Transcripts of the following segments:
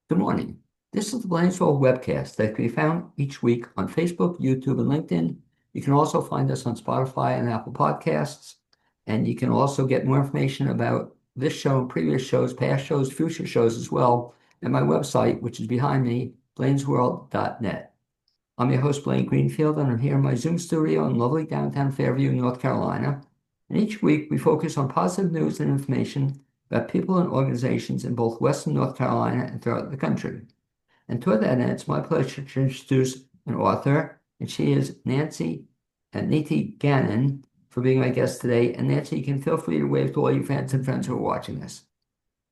Good morning. This is the Blainsville webcast that can be found each week on Facebook, YouTube, and LinkedIn. You can also find us on Spotify and Apple Podcasts. And you can also get more information about this show and previous shows, past shows, future shows as well, at my website, which is behind me, blainsworld.net. I'm your host, Blaine Greenfield, and I'm here in my Zoom studio in lovely downtown Fairview, North Carolina. And each week we focus on positive news and information about people and organizations in both Western North Carolina and throughout the country. And toward that end, it's my pleasure to introduce an author, and she is Nancy and Niiti Gannon for being my guest today. And Nancy, you can feel free to wave to all your fans and friends who are watching this.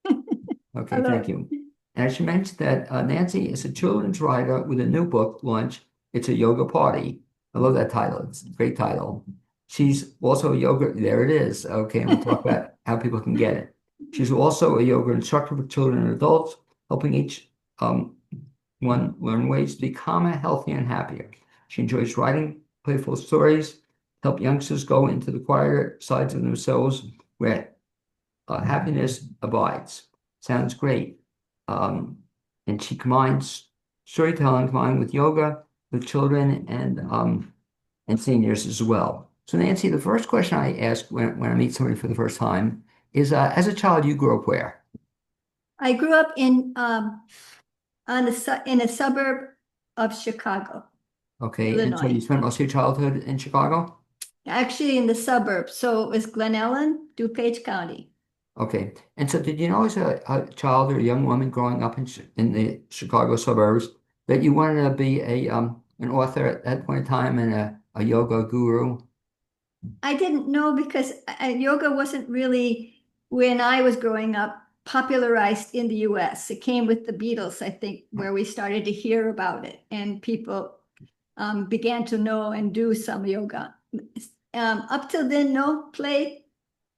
Okay, thank Hello. you. And I should mention that Nancy is a children's writer with a new book launch. It's a yoga party. I love that title. It's a great title. She's also a yoga. There it is. Okay, and we'll talk about how people can get it. She's also a yoga instructor for children and adults, helping each one learn ways to be calmer, healthier, and happier. She enjoys writing playful stories, help youngsters go into the quieter sides of themselves where happiness abides. Sounds great. And she combines storytelling combined with yoga with children and seniors as well. So Nancy, the first question I ask when I meet somebody for the first time is, as a child, you grew up where? I grew up in a suburb of Chicago, Okay, and so you Illinois. spent most of your childhood in Chicago? Actually, in the suburbs. So it was Glen Ellen, DuPage County. Okay, and so did you know as a child or a young woman growing up in the Chicago suburbs that you wanted to be an author at that point in time and a yoga guru? I didn't know because yoga wasn't really, when I was growing up, popularized in the US. It came with the Beatles, I think, where we started to hear about it and people began to know and do some yoga. Up till then, no, played.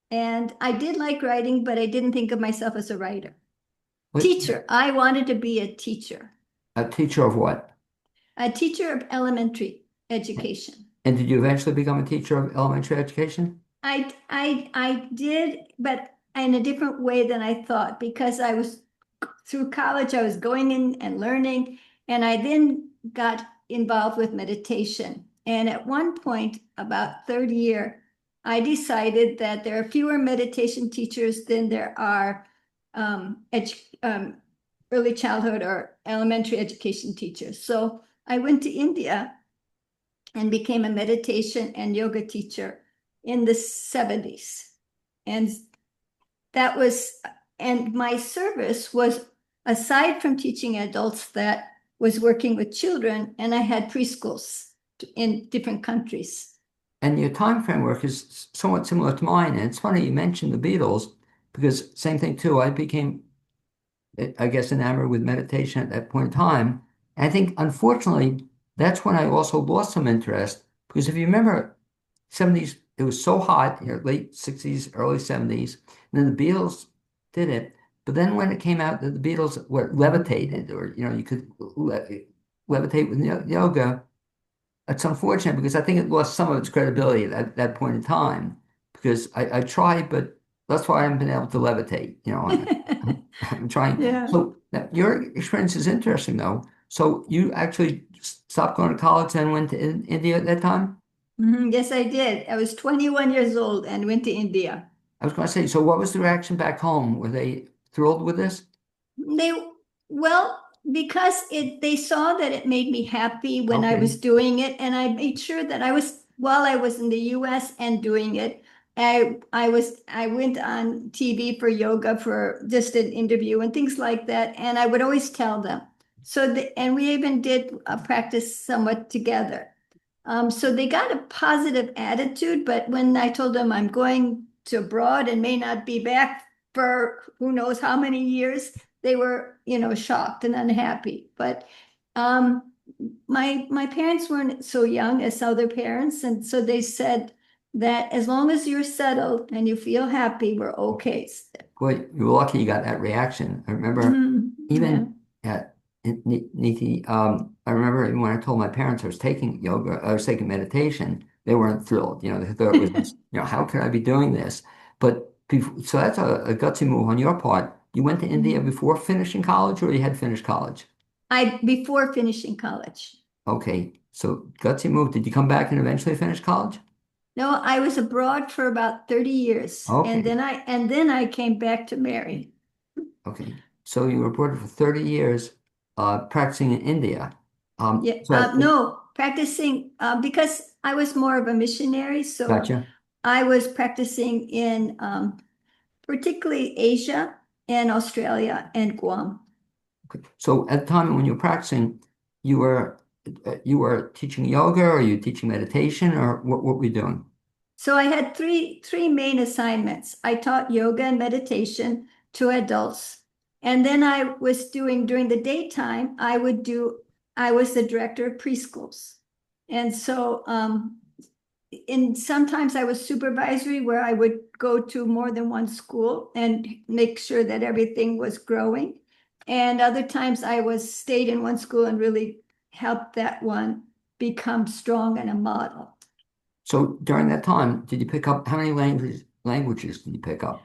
And I did like writing, but I didn't think of myself as a writer. What, Teacher. I wanted to be a teacher, a teacher of what? a teacher of elementary education. And did you eventually become a teacher of elementary education? I did, but in a different way than I thought because I was through college, I was going in and learning, and I then got involved with meditation. And at one point, about third year, I decided that there are fewer meditation teachers than there are early childhood or elementary education teachers. So I went to India and became a meditation and yoga teacher in the 70s. And that was, and my service was, aside from teaching adults, that was working with children, and I had preschools in different countries. And your time framework is somewhat similar to mine. And it's funny you mentioned the Beatles because same thing too. I became, I guess, enamored with meditation at that point in time. And I think, unfortunately, that's when I also lost some interest because if you remember, 70s, it was so hot, late 60s, early 70s, and then the Beatles did it. But then when it came out that the Beatles were levitated, or you could levitate with yoga, it's unfortunate because I think it lost some of its credibility at that point in time. Because I tried, but that's why I haven't been able to levitate. I'm trying. Yeah. So your experience is interesting, though. So you actually stopped going to college and went to India at that time? Yes, I did. I was 21 years old and went to India. I was going to say, so what was the reaction back home? Were they thrilled with this? They, well, because they saw that it made me happy when I Okay. was doing it, and I made sure that while I was in the US and doing it, I went on TV for yoga for just an interview and things like that, and I would always tell them. And we even did a practice somewhat together. So they got a positive attitude, but when I told them I'm going to abroad and may not be back for who knows how many years, they were, shocked and unhappy. But um, my parents weren't so young as other parents, and so they said that as long as you're settled and you feel happy, we're okay. Boy, you were lucky you got that reaction. I remember Yeah. even at Niiti, I remember even when I told my parents I was taking yoga, I was taking meditation, they weren't thrilled. They thought it was, how could I be doing this? But so that's a gutsy move on your part. You went to India before finishing college, or you had finished college? Before finishing college. Okay, so gutsy move. Did you come back and eventually finish college? No, I was abroad for about 30 years, and Okay, then I came back to marry. okay. So you were abroad for 30 years, practicing in India. Yeah, So no, practicing because I was more of a missionary, so gotcha. I was practicing in particularly Asia and Australia and Guam. Okay. So at the time when you were practicing, you were you were teaching yoga, or you teaching meditation, or what were you doing? So I had three main assignments. I taught yoga and meditation to adults. And then I was doing during the daytime, I was the director of preschools. And so sometimes I was supervisory where I would go to more than one school and make sure that everything was growing. And other times I was stayed in one school and really helped that one become strong and a model. So during that time, did you pick up how many languages did you pick up?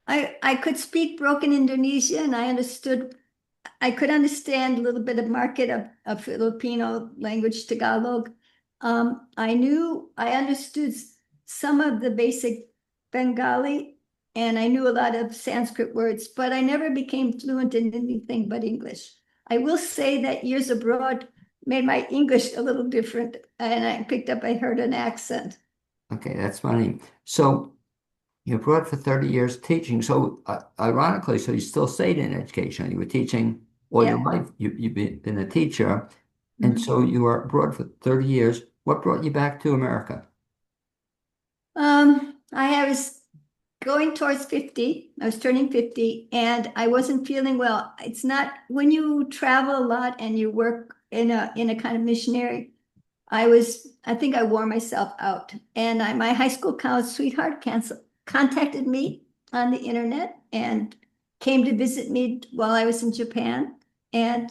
I could speak broken Indonesian and I could understand a little bit of market of Filipino language, Tagalog. I understood some of the basic Bengali and I knew a lot of Sanskrit words, but I never became fluent in anything but English. I will say that years abroad made my English a little different and I heard an accent. Okay, that's funny. So you were abroad for 30 years teaching. So ironically, so you still stayed in education. You were teaching all your Yeah. life. You've been a teacher. And Mhm. so you were abroad for 30 years. What brought you back to America? I was going towards 50. I was turning 50 and I wasn't feeling well. It's not when you travel a lot and you work in a kind of missionary. I think I wore myself out. And my high school college sweetheart contacted me on the internet and came to visit me while I was in Japan and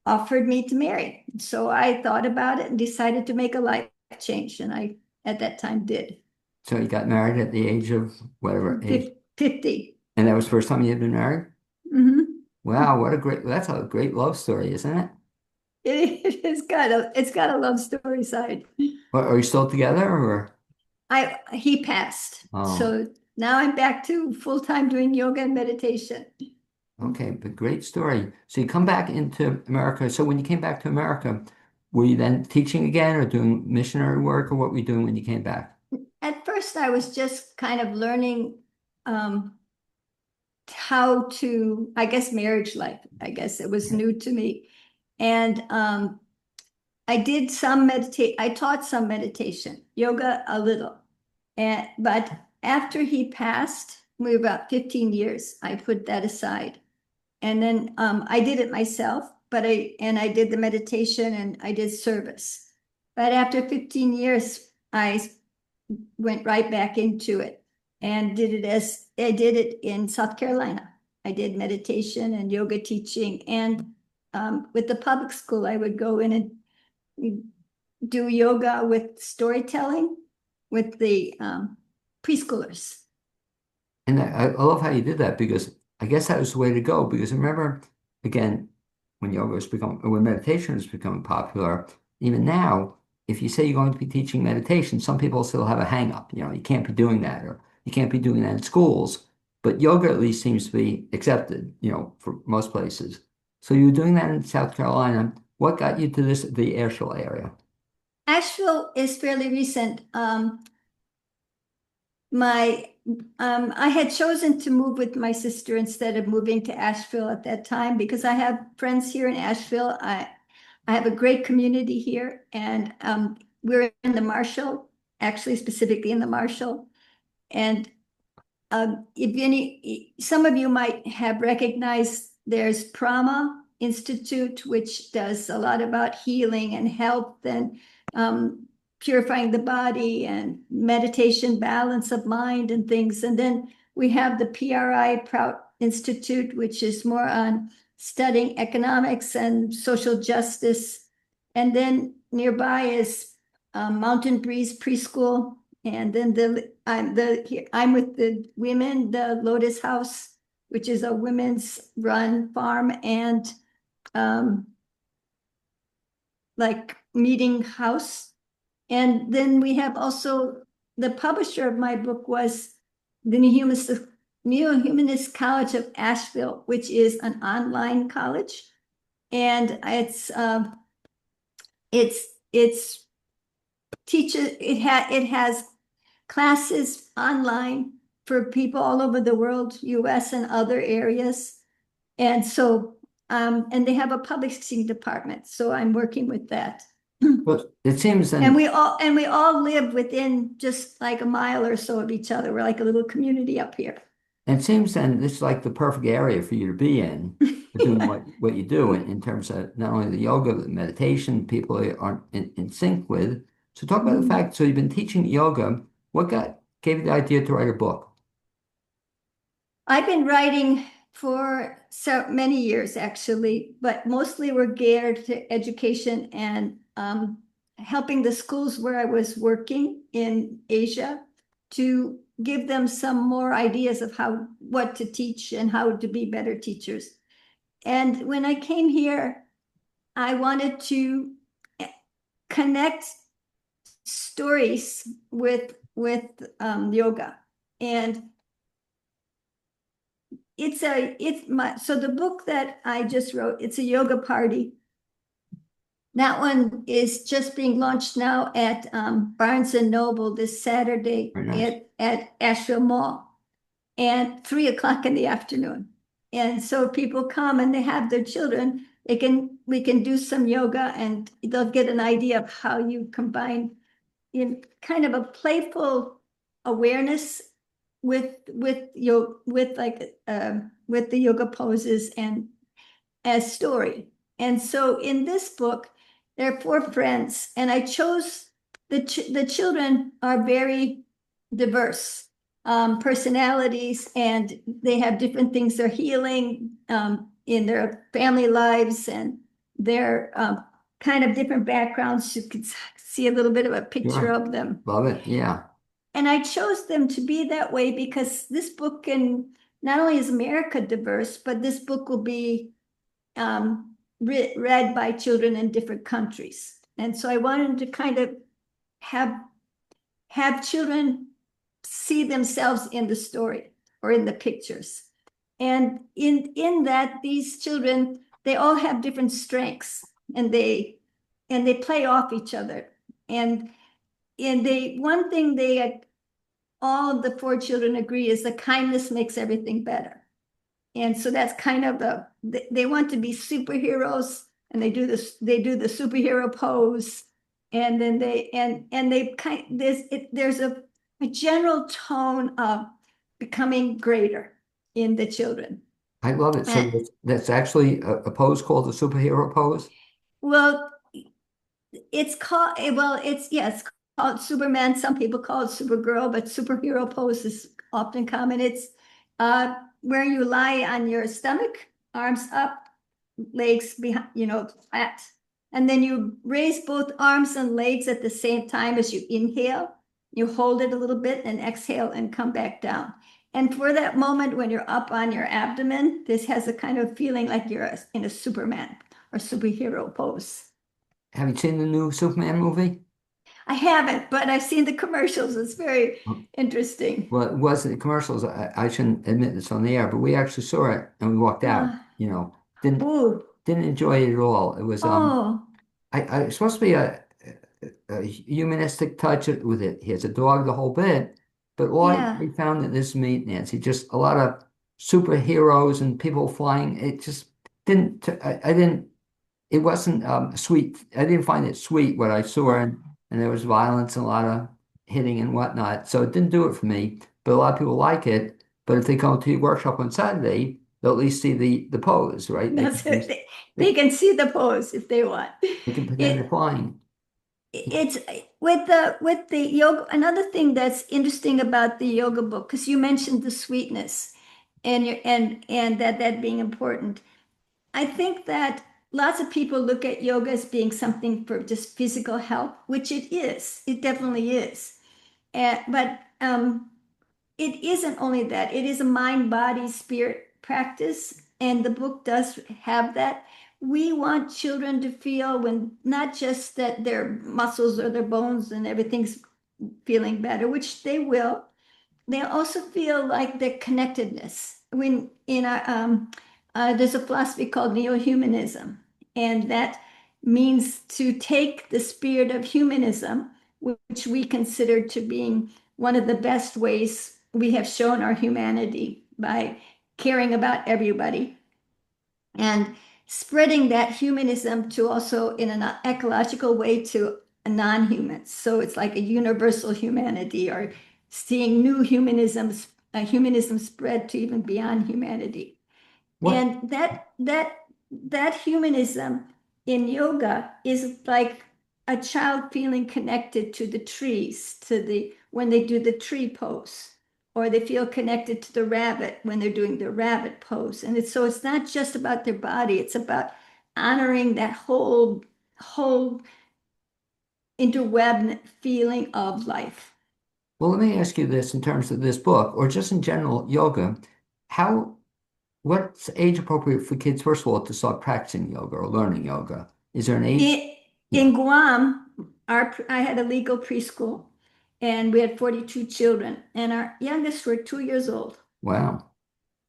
offered me to marry. So I thought about it and decided to make a life change. And I, at that time, did. So you got married at the age of whatever age. 50. And that was the first time you had been married? Mhm. Wow, that's a great love story, isn't it? It's got a love story side. Are you still together, or? He passed. Oh, So now I'm back to full-time doing yoga and meditation. okay, but great story. So you come back into America. So when you came back to America, were you then teaching again or doing missionary work, or what were you doing when you came back? At first, I was just kind of learning um, how to, I guess, marriage life. I guess it was new to me. And I did some meditate. I taught some meditation, yoga a little. But after he passed, we were about 15 years, I put that aside. And then I did it myself, I did the meditation and I did service. But after 15 years, I went right back into it and did it as I did it in South Carolina. I did meditation and yoga teaching. And with the public school, I would go in and do yoga with storytelling with the preschoolers. And I love how you did that, because I guess that was the way to go. Because remember, again, when when meditation is becoming popular, even now, if you say you're going to be teaching meditation, some people still have a hang up. You can't be doing that, or you can't be doing that in schools. But yoga at least seems to be accepted, for most places. So you were doing that in South Carolina. What got you to the Asheville area? Asheville is fairly recent. My I had chosen to move with my sister instead of moving to Asheville at that time because I have friends here in Asheville. I have a great community here, and we're in the Marshall, actually specifically in the Marshall. And if some of you might have recognized there's Prama Institute, which does a lot about healing and health and um, purifying the body and meditation, balance of mind and things. And then we have the PRI Prout Institute, which is more on studying economics and social justice. And then nearby is Mountain Breeze Preschool, and then I'm with the women, the Lotus House, which is a women's run farm and um, like meeting house. And then we have also the publisher of my book was the New Humanist College of Asheville, which is an online college, and it's teaches it has classes online for people all over the world, US and other areas. And so and they have a publishing department, so I'm working with that. But it seems And then, we all live within just like a mile or so of each other. We're like a little community up here. it seems then this is like the perfect area for you to be in for doing Yeah. what you do in terms of not only the yoga, but the meditation people aren't in sync with. So talk about the Mhm. fact, so you've been teaching yoga. What gave you the idea to write a book? I've been writing for so many years, actually, but mostly we're geared to education and helping the schools where I was working in Asia to give them some more ideas of what to teach and how to be better teachers. And when I came here, I wanted to connect stories with yoga. And so the book that I just wrote, it's a yoga party. That one is just being launched now at Barnes and Noble this Saturday Very nice. at Asheville Mall and 3 o'clock in the afternoon. And so people come and they have their children. We can do some yoga and they'll get an idea of how you combine in kind of a playful awareness with the yoga poses and as story. And so in this book, there are 4 friends, and I chose the children are very diverse personalities, and they have different things they're healing in their family lives, and they're kind of different backgrounds. You could see a little bit of a picture Sure. of them. Love it. Yeah. And I chose them to be that way because this book can not only is America diverse, but this book will be read by children in different countries. And so I wanted to kind of have have children see themselves in the story or in the pictures. And in that, these children, they all have different strengths and they play off each other. And they one thing they all of the 4 children agree is that kindness makes everything better. And so that's kind of they want to be superheroes and they do the superhero pose. And then they kind there's a general tone of becoming greater in the children. I love it. So And that's actually a pose called the superhero pose. well, it's called Superman. Some people call it Supergirl, but superhero pose is often common. It's where you lie on your stomach, arms up, legs behind, flat. And then you raise both arms and legs at the same time as you inhale. You hold it a little bit and exhale and come back down. And for that moment when you're up on your abdomen, this has a kind of feeling like you're in a Superman or superhero pose. Have you seen the new Superman movie? I haven't, but I've seen the commercials. It's very interesting. Well, it wasn't commercials. I shouldn't admit this on the air, but we actually saw it and we walked out. Uh, Didn't ooh, didn't enjoy it at all. It was oh, it's supposed to be a humanistic touch with it. He has a dog the whole bit, but all yeah. we found in this meet, Nancy, just a lot of superheroes and people flying. It just didn't. I didn't. It wasn't sweet. I didn't find it sweet what I saw, and there was violence and a lot of hitting and whatnot. So it didn't do it for me. But a lot of people like it. But if they come to your workshop on Saturday, they'll at least see the pose, right? That's it. They They, can see the pose if they want. they can pretend they're It flying. it's with the yoga. Another thing that's interesting about the yoga book, because you mentioned the sweetness and that being important. I think that lots of people look at yoga as being something for just physical health, which it is. It definitely is. But it isn't only that. It is a mind, body, spirit practice, and the book does have that. We want children to feel when not just that their muscles or their bones and everything's feeling better, which they will. They also feel like their connectedness. When in our there's a philosophy called neo-humanism, and that means to take the spirit of humanism, which we consider to being one of the best ways we have shown our humanity by caring about everybody, and spreading that humanism to also in an ecological way to non-humans. So it's like a universal humanity, or seeing new humanisms, humanism spread to even beyond humanity. What And that humanism in yoga is like a child feeling connected to the trees, to the when they do the tree pose, or they feel connected to the rabbit when they're doing the rabbit pose. And it's not just about their body, it's about honoring that whole interweb feeling of life. Well, let me ask you this in terms of this book, or just in general, yoga. How, what's age appropriate for kids, first of all, to start practicing yoga or learning yoga? Is there an age? In, Yeah. in Guam, I had a legal preschool, and we had 42 children, and our youngest were 2 years old. Wow.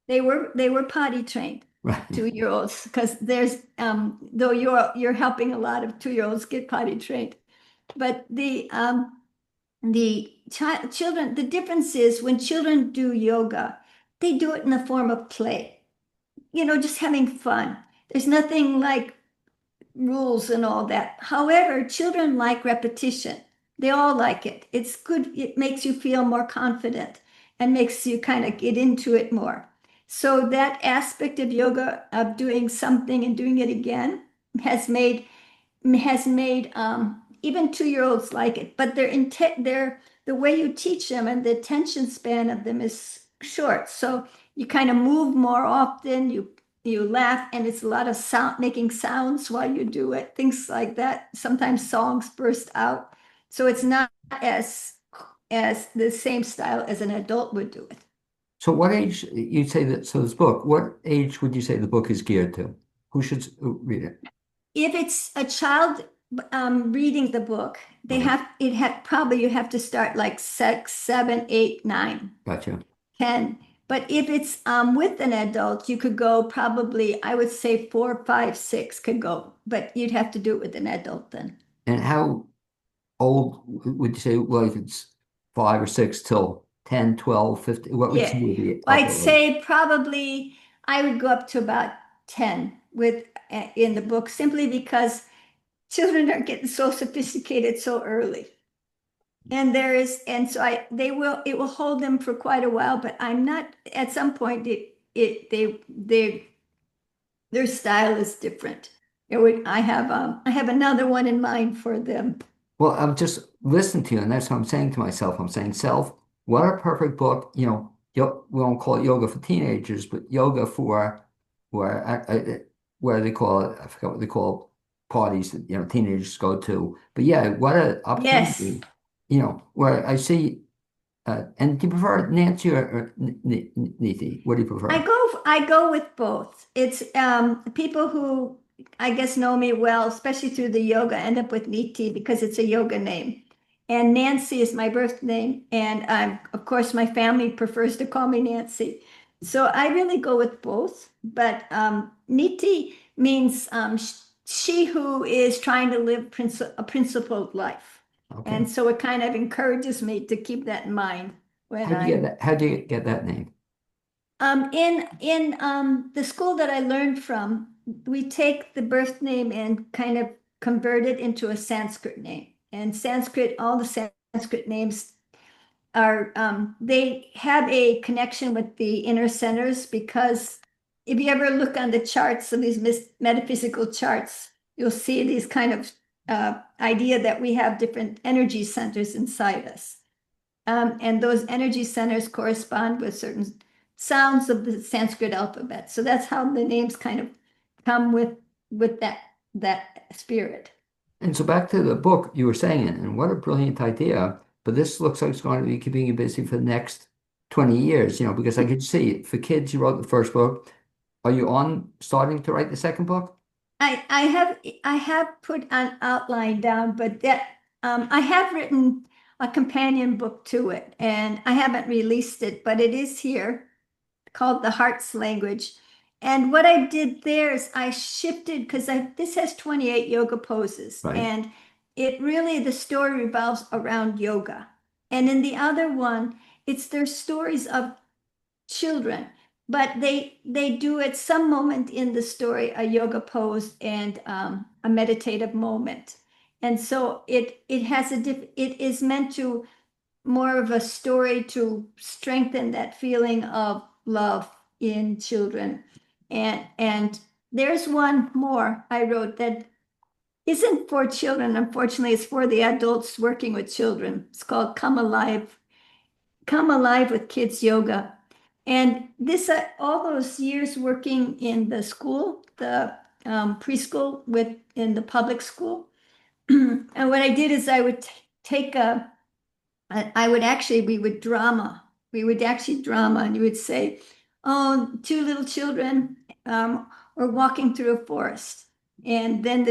They were potty trained, Right. 2 year olds, because there's though you're helping a lot of 2 year olds get potty trained, but the children, the difference is when children do yoga, they do it in the form of play, just having fun. There's nothing like rules and all that. However, children like repetition. They all like it. It's good. It makes you feel more confident and makes you kind of get into it more. So that aspect of yoga, of doing something and doing it again, has made even 2 year olds like it. But they're the way you teach them and the attention span of them is short. So you kind of move more often. You laugh, and it's a lot of sound, making sounds while you do it, things like that. Sometimes songs burst out. So it's not as the same style as an adult would do it. So what age you'd say that, so this book, what age would you say the book is geared to? Who should read it? If it's a child reading the book, they Right. have it had probably you have to start like 6, 7, 8, 9, Gotcha. 10. But if it's with an adult, you could go probably, I would say 4, 5, 6 could go, but you'd have to do it with an adult then. And how old would you say, well, if it's 5 or 6 till 10, 12, 15, what would you Yeah, say would be I'd upper age? say probably I would go up to about 10 with in the book, simply because children are getting so sophisticated so early. And so it will hold them for quite a while, but I'm not, at some point their style is different. I have another one in mind for them. Well, I'm just listening to you, and that's what I'm saying to myself. I'm saying, self, what a perfect book. We won't call it yoga for teenagers, but yoga for where they call it, I forgot what they call parties that, teenagers go to. But yeah, what an Yes. opportunity, where I see, and do you prefer Nancy or Neeti? What do you prefer? I go with both. It's people who I guess know me well, especially through the yoga, end up with Niiti because it's a yoga name. And Nancy is my birth name, and of course my family prefers to call me Nancy. So I really go with both. But Niiti means she who is trying to live a principled life. Okay. And so it kind of encourages me to keep that in mind when How do you get I'm that? How do you get that name? in the school that I learned from, we take the birth name and kind of convert it into a Sanskrit name. And Sanskrit, all the Sanskrit names are they have a connection with the inner centers, because if you ever look on the charts of these metaphysical charts, you'll see these kind of idea that we have different energy centers inside us. And those energy centers correspond with certain sounds of the Sanskrit alphabet. So that's how the names kind of come with that spirit. And so back to the book you were saying, and what a brilliant idea. But this looks like it's going to be keeping you busy for the next 20 years, because I could see for kids, you wrote the first book. Are you on starting to write the second book? I have put an outline down, but that I have written a companion book to it, and I haven't released it, but it is here called The Heart's Language. And what I did there is I shifted because this has 28 yoga poses, Right. and it really the story revolves around yoga. And in the other one, it's their stories of children, but they do at some moment in the story a yoga pose and a meditative moment. And so it is meant to more of a story to strengthen that feeling of love in children. And there's one more I wrote that isn't for children, unfortunately, it's for the adults working with children. It's called Come Alive with Kids Yoga. And this, all those years working in the school, the preschool in the public school. And what I did is I would take I would actually, we would actually drama, and you would say, oh, two little children were walking through a forest. And then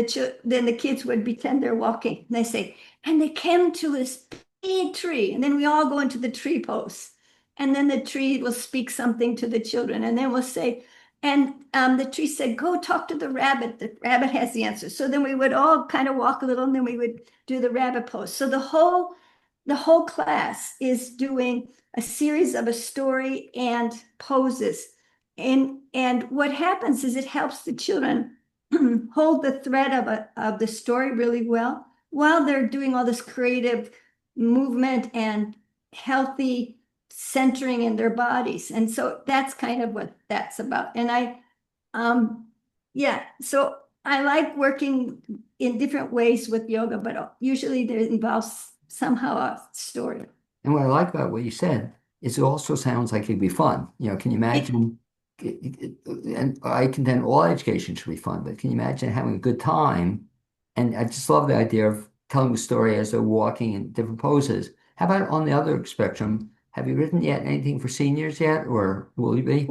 then the kids would pretend they're walking. And they say, and they came to this big tree. And then we all go into the tree pose. And then the tree will speak something to the children. And then we'll say, and the tree said, go talk to the rabbit. The rabbit has the answer. So then we would all kind of walk a little, and then we would do the rabbit pose. So the whole class is doing a series of a story and poses. And what happens is it helps the children hold the thread of the story really well while they're doing all this creative movement and healthy centering in their bodies. And so that's kind of what that's about. And um, yeah, so I like working in different ways with yoga, but usually there involves somehow a story. And what I like about what you said is it also sounds like it'd be fun. Can you It, imagine? And I contend all education should be fun, but can you imagine having a good time? And I just love the idea of telling the story as they're walking in different poses. How about on the other spectrum? Have you written yet anything for seniors yet, or will you be?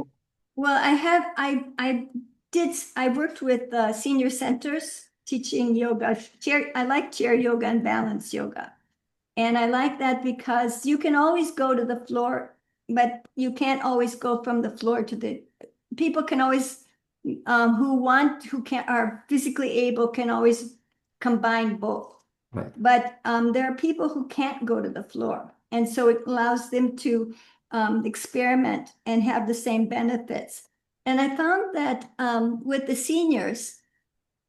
well, I worked with senior centers teaching yoga. I like chair yoga and balance yoga. And I like that because you can always go to the floor, but you can't always go from the floor to the, people can always, who can, are physically able can always combine both. Right. But there are people who can't go to the floor. And so it allows them to experiment and have the same benefits. And I found that with the seniors,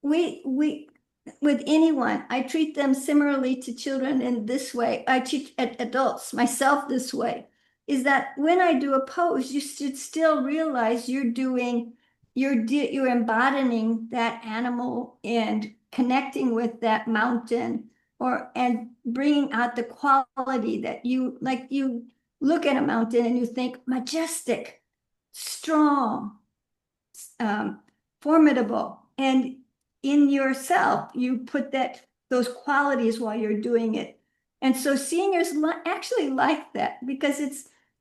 we with anyone, I treat them similarly to children in this way. I treat adults, myself this way, is that when I do a pose, you should still realize you're embodying that animal and connecting with that mountain and bringing out the quality that you look at a mountain and you think majestic, strong, um, formidable. And in yourself, you put those qualities while you're doing it. And so seniors actually like that because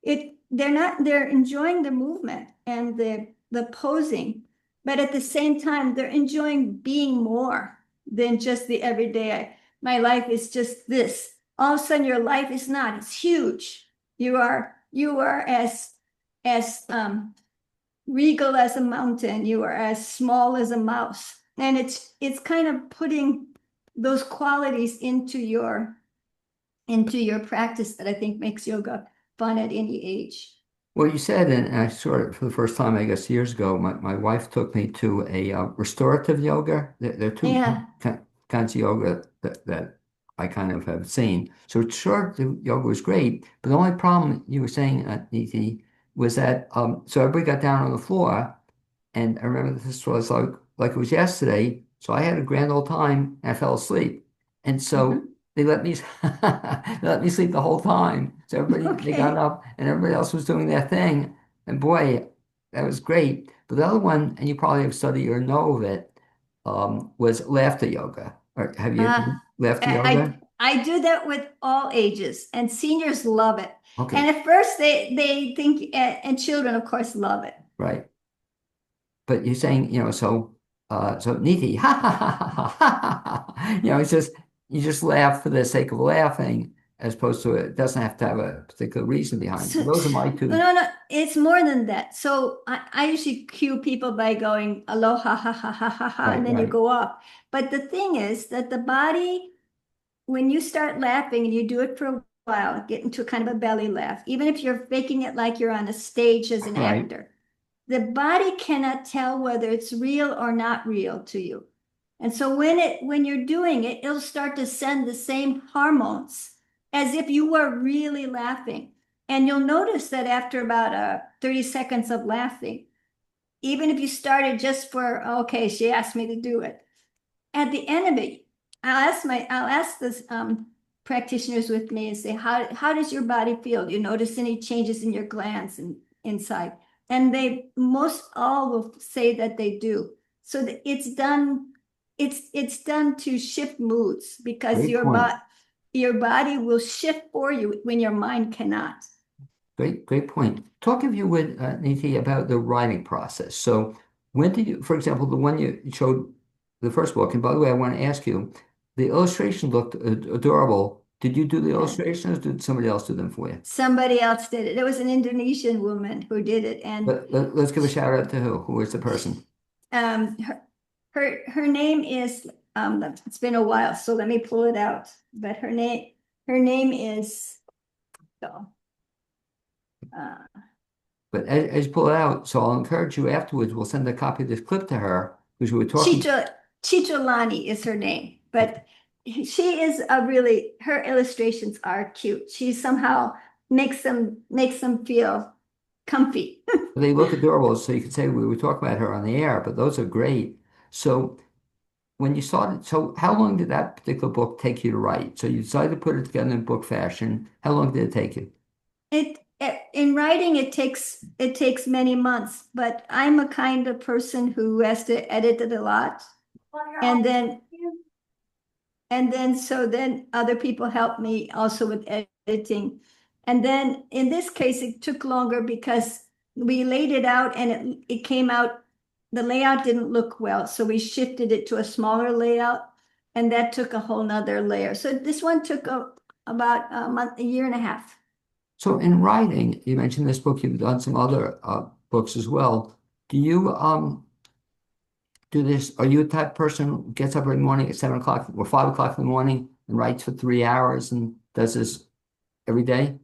they're enjoying the movement and the posing, but at the same time, they're enjoying being more than just the everyday. My life is just this. All of a sudden, your life is not. It's huge. You are as regal as a mountain, you are as small as a mouse. And it's kind of putting those qualities into your practice that I think makes yoga fun at any age. Well, you said, and I saw it for the first time, I guess, years ago. My wife took me to a restorative yoga. There are two Yeah. kinds of yoga that I kind of have seen. So restorative yoga was great, but the only problem you were saying, Niiti, was that so everybody got down on the floor, and I remember this was like it was yesterday. So I had a grand old time and I fell asleep. And so Mhm. they let me they let me sleep the whole time. So they got Okay. up and everybody else was doing their thing. And boy, that was great. But the other one, and you probably have studied or know of it, was laughter yoga. Or have you Uh, done laughter I yoga? I do that with all ages, and seniors love it. And Okay, at first, they think, and children, of course, love it. right. But you're saying, so Niiti, ha ha ha ha ha ha ha. It's just you just laugh for the sake of laughing, as opposed to it doesn't have to have a particular reason behind it. So So, those are my no, two. no, no, it's more than that. So I usually cue people by going aloha, ha, ha, ha, ha, ha, Right, and then you right, go off. But the thing is that the body, when you start laughing and you do it for a while, get into kind of a belly laugh, even if you're faking it like you're on a stage as an right. actor, the body cannot tell whether it's real or not real to you. And so when you're doing it, it'll start to send the same hormones as if you were really laughing. And you'll notice that after about 30 seconds of laughing, even if you started just for, okay, she asked me to do it, at the end of it, I'll ask this practitioners with me and say, how does your body feel? Do you notice any changes in your glands and inside? And they most all will say that they do. So that it's done to shift moods because Great point. your body will shift for you when your mind cannot. Great point. Talk if you would, Niti, about the writing process. So when did you, for example, the one you showed the first book, and by the way, I want to ask you, the illustration looked adorable. Did you do the Yeah. illustrations? Or did somebody else do them for you? Somebody else did it. It was an Indonesian woman who did it, and Let's give a shout out to who? Who is the person? um, her name is it's been a while, so let me pull it out. But her name is so uh, But as you pull it out, so I'll encourage you afterwards, we'll send a copy of this clip to her because we were talking. Chicholani is her name, but she is a really her illustrations are cute. She somehow makes them feel comfy. They look adorable, so you could say we were talking about her on the air, but those are great. So when you started, so how long did that particular book take you to write? So you decided to put it together in book fashion. How long did it take you? In writing it takes many months, but I'm a kind of person who has to edit it a lot. And then other people help me also with editing. And then in this case, it took longer because we laid it out and it came out, the layout didn't look well. So we shifted it to a smaller layout and that took a whole nother layer. So this one took about a month, a year and a half. So in writing, you mentioned this book, you've done some other books as well. Do you do this? Are you a type of person who gets up every morning at 7 o'clock or 5 o'clock in the morning and writes for 3 hours and does this every day?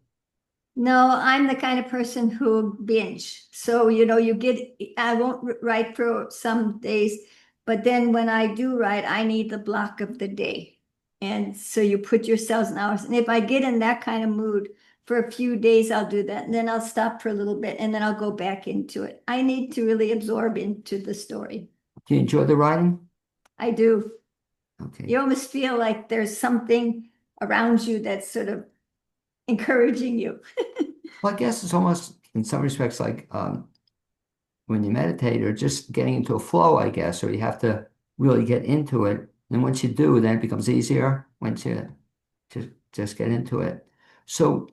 No, I'm the kind of person who binge. So, I won't write for some days, but then when I do write, I need the block of the day. And so you put yourselves in hours. And if I get in that kind of mood for a few days, I'll do that. And then I'll stop for a little bit and then I'll go back into it. I need to really absorb into the story. Do you enjoy the writing? I do. Okay. You almost feel like there's something around you that's sort of encouraging you. Well, I guess it's almost in some respects like when you meditate or just getting into a flow, I guess, or you have to really get into it. And once you do, then it becomes easier once you just get into it. So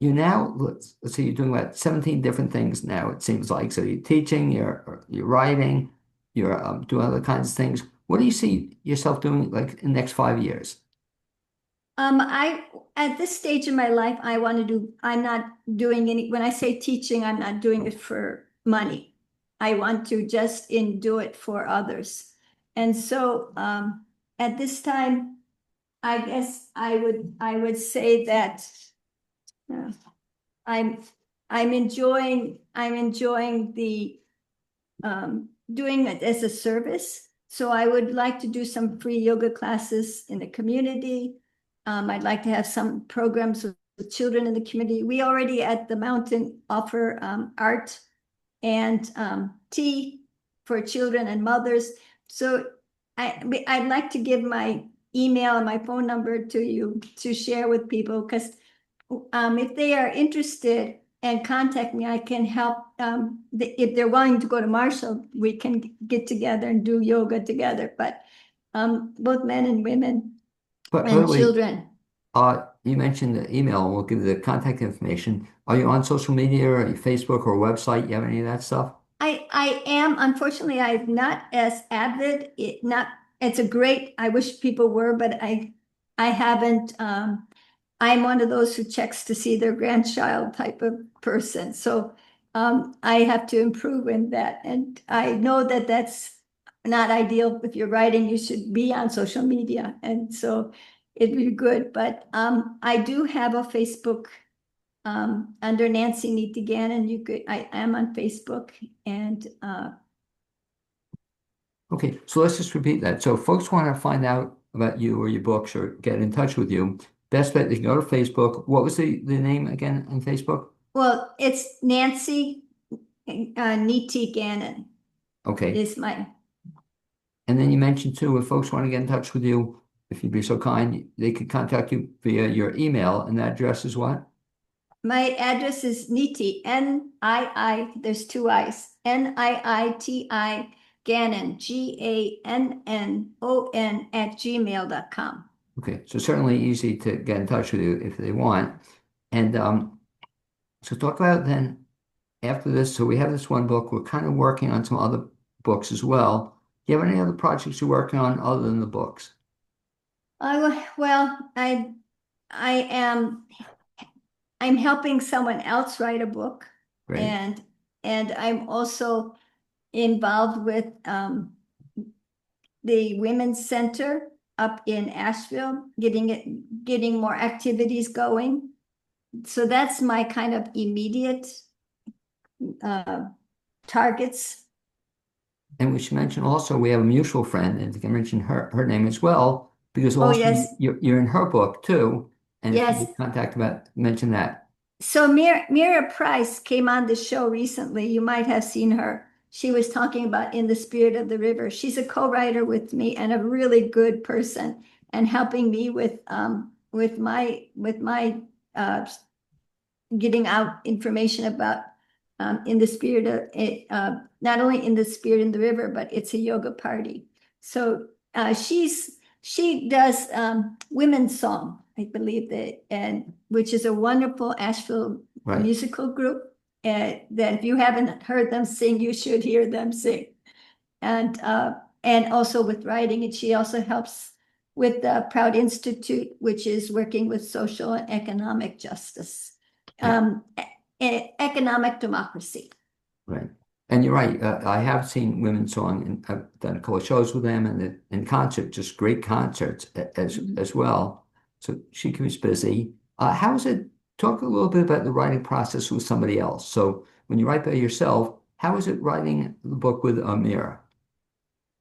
you now, let's say you're doing about 17 different things now, it seems like. So you're teaching, you're writing, you're doing other kinds of things. What do you see yourself doing like in the next 5 years? I at this stage in my life, I'm not doing when I say teaching, I'm not doing it for money. I want to just do it for others. And so at this time, I guess I would say that uh, I'm I'm enjoying the doing it as a service. So I would like to do some free yoga classes in the community. I'd like to have some programs with children in the community. We already at the mountain offer art and tea for children and mothers. So I'd like to give my email and my phone number to you to share with people because if they are interested and contact me, I can help. If they're willing to go to Marshall, we can get together and do yoga together. But both men and women By the and way, children. You mentioned the email, and we'll give you the contact information. Are you on social media or Facebook or website? You have any of that stuff? I am, unfortunately, I'm not as avid. It's a great, I wish people were, but I haven't, I'm one of those who checks to see their grandchild type of person. So I have to improve in that. And I know that that's not ideal. If you're writing, you should be on social media. And so it'd be good. But I do have a Facebook under Nancy Niiti Gannon. I am on Facebook and Okay, so let's just repeat that. So if folks want to find out about you or your books or get in touch with you, best bet they can go to Facebook. What was the name again on Facebook? well, it's Nancy Niiti Gannon Okay. is my And then you mentioned too, if folks want to get in touch with you, if you'd be so kind, they could contact you via your email, and that address is what? My address is Niiti, N-I-I, there's two I's, Niiti Gannon, Gannon @gmail.com. Okay, so certainly easy to get in touch with you if they want. And so talk about then after this. So we have this one book. We're kind of working on some other books as well. Do you have any other projects you're working on other than the books? Well, I am I'm helping someone else write a book, Great. and I'm also involved with the Women's Center up in Asheville, getting more activities going. So that's my kind of immediate uh, targets. And we should mention also we have a mutual friend, and you can mention her name as well, because Oh, also yes, you're in her book too. And if yes. you contact about mention that. So Mira Price came on the show recently. You might have seen her. She was talking about In the Spirit of the River. She's a co-writer with me and a really good person and helping me with my getting out information about in the spirit of it, not only in the spirit in the river, but it's a yoga party. So she does women's song, I believe that, and which is a wonderful Asheville Right. musical group. That if you haven't heard them sing, you should hear them sing. And also with writing, and she also helps with the Proud Institute, which is working with social and economic justice, Yeah. um, economic democracy. Right. And you're right. I have seen women's song, and I've done a couple of shows with them, and in concert, just great concerts Mhm. as well. So she keeps busy. How is it? Talk a little bit about the writing process with somebody else. So when you write by yourself, how is it writing the book with Amira?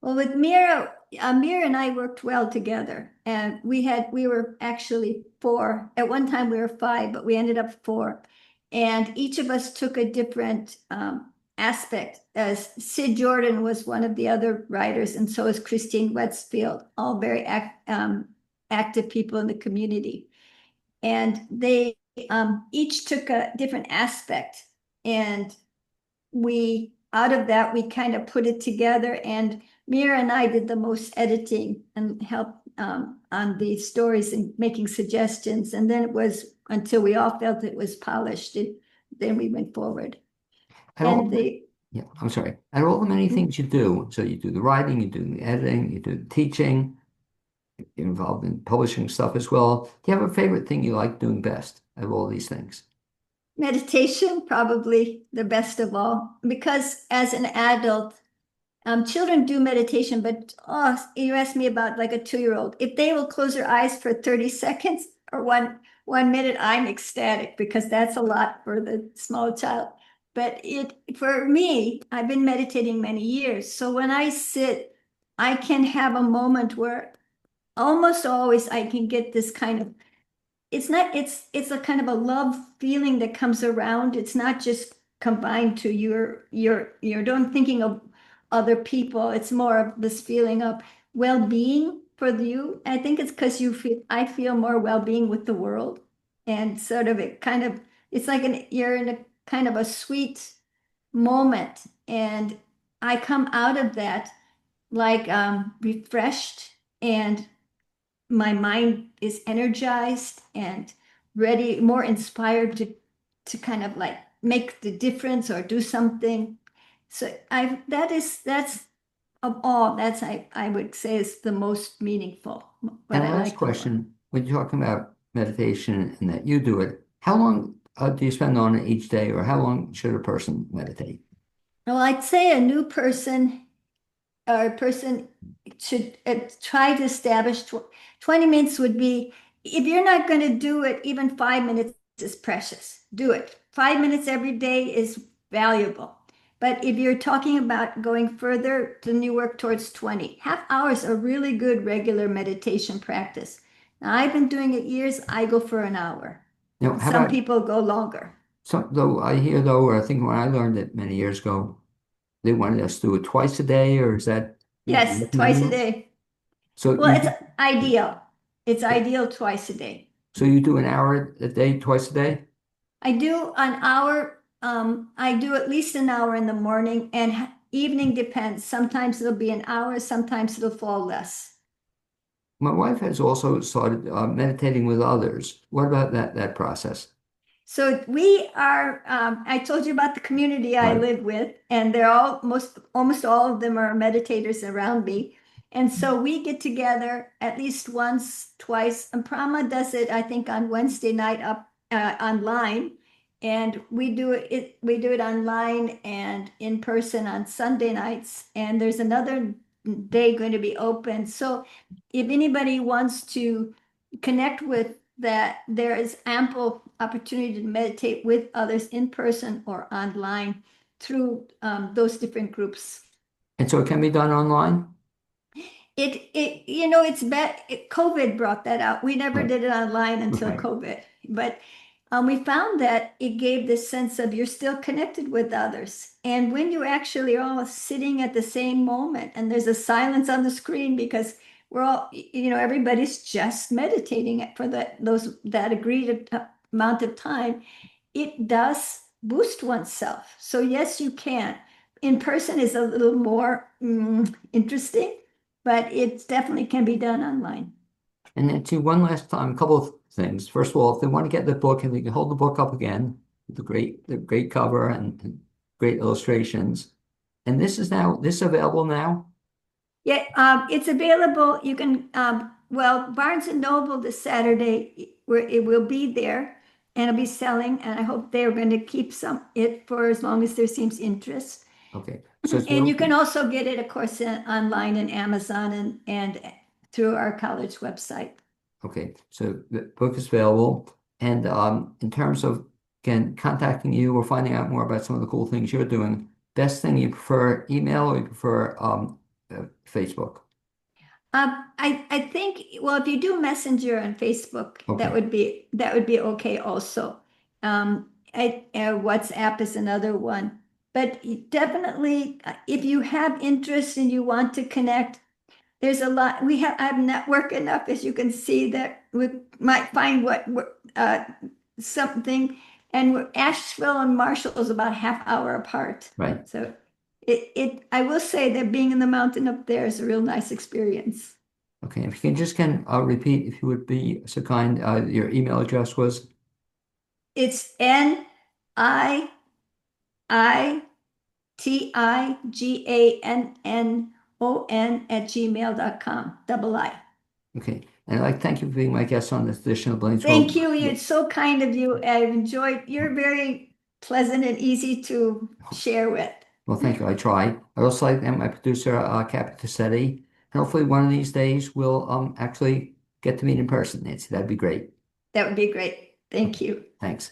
Well, with Mira and I worked well together, and we were actually four. At one time, we were five, but we ended up four, and each of us took a different aspect. As Sid Jordan was one of the other writers, and so is Christine Westfield, all very active people in the community, and they each took a different aspect, and we out of that we kind of put it together, and Mira and I did the most editing and helped on the stories and making suggestions, and then it was until we all felt it was polished, then we went forward. And all And the Yeah, I'm sorry. And all the many things you do. So you do the writing, you do the editing, you do the teaching, you're involved in publishing stuff as well. Do you have a favorite thing you like doing best out of all these things? meditation probably the best of all, because as an adult, children do meditation, but oh, you asked me about like a 2-year-old. If they will close their eyes for 30 seconds or one minute, I'm ecstatic because that's a lot for the small child. But for me, I've been meditating many years. So when I sit, I can have a moment where almost always I can get this kind of it's not it's a kind of a love feeling that comes around. It's not just combined to your don't thinking of other people. It's more of this feeling of well-being for you. I think it's because I feel more well-being with the world, and sort of it kind of it's like you're in a kind of a sweet moment, and I come out of that like refreshed and my mind is energized and ready, more inspired to kind of like make the difference or do something. So I that's of all, that's I would say is the most meaningful, what And I last like the most. question, when you're talking about meditation and that you do it, how long do you spend on it each day, or how long should a person meditate? Well, I'd say a new person or a person should try to establish 20 minutes would be, if you're not going to do it, even 5 minutes is precious. Do it. 5 minutes every day is valuable. But if you're talking about going further, then you work towards 20. Half hours are really good regular meditation practice. Now, I've been doing it years. I go for an hour. How Some about people go longer. some, though I hear though, or I think when I learned it many years ago, they wanted us to do it twice a day, or is that Yes, twice a recommended? day. So Well, you it's ideal. It's ideal twice a day. so you do an hour a day, twice a day? I do an hour, I do at least an hour in the morning and evening depends. Sometimes it'll be an hour, sometimes it'll fall less. My wife has also started meditating with others. What about that process? So we are, I told you about the community I Right. live with, and they're all, almost all of them are meditators around me. And so we get together at least once, twice, and Prama does it, I think, on Wednesday night up online. And we do it online and in person on Sunday nights. And there's another day going to be open. So if anybody wants to connect with that, there is ample opportunity to meditate with others in person or online through those different groups. And so it can be done online? It's bad. COVID brought that out. We never Right. did it online until Right. COVID, but we found that it gave this sense of you're still connected with others. And when you actually are all sitting at the same moment and there's a silence on the screen because we're all, everybody's just meditating for that agreed amount of time, it does boost oneself. So yes, you can. In person is a little more interesting, but it definitely can be done online. And then to one last time, a couple of things. First of all, if they want to get the book, and they can hold the book up again, the great cover and great illustrations. And this is available now. Yeah, it's available. You can, well, Barnes and Noble this Saturday, where it will be there and it'll be selling. And I hope they're going to keep it for as long as there seems interest. Okay, so it's And you can available. also get it, of course, online in Amazon and through our college website. Okay, so the book is available. And in terms of again contacting you or finding out more about some of the cool things you're doing, best thing you prefer email or you prefer Facebook? I think, well, if you do Messenger on Facebook, Okay, that would be okay also. WhatsApp is another one, but definitely if you have interest and you want to connect, there's a lot. I have network enough, as you can see, that we might find uh, something. And Asheville and Marshall is about a half hour apart. right. So I will say that being in the mountain up there is a real nice experience. Okay, if you can just repeat, if you would be so kind, your email address was. It's NIITIGANNON at gmail.com. Okay, and I'd like to thank you for being my guest on this edition of Blaine's Thank World. you. It's so kind of you. I've enjoyed, you're very pleasant and easy to share with. Well, thank you. I try. I'd also like to thank my producer, Cappy Cassetti. And hopefully one of these days we'll actually get to meet in person, Nancy. That'd be great. That would be great. Thank Okay, you. thanks.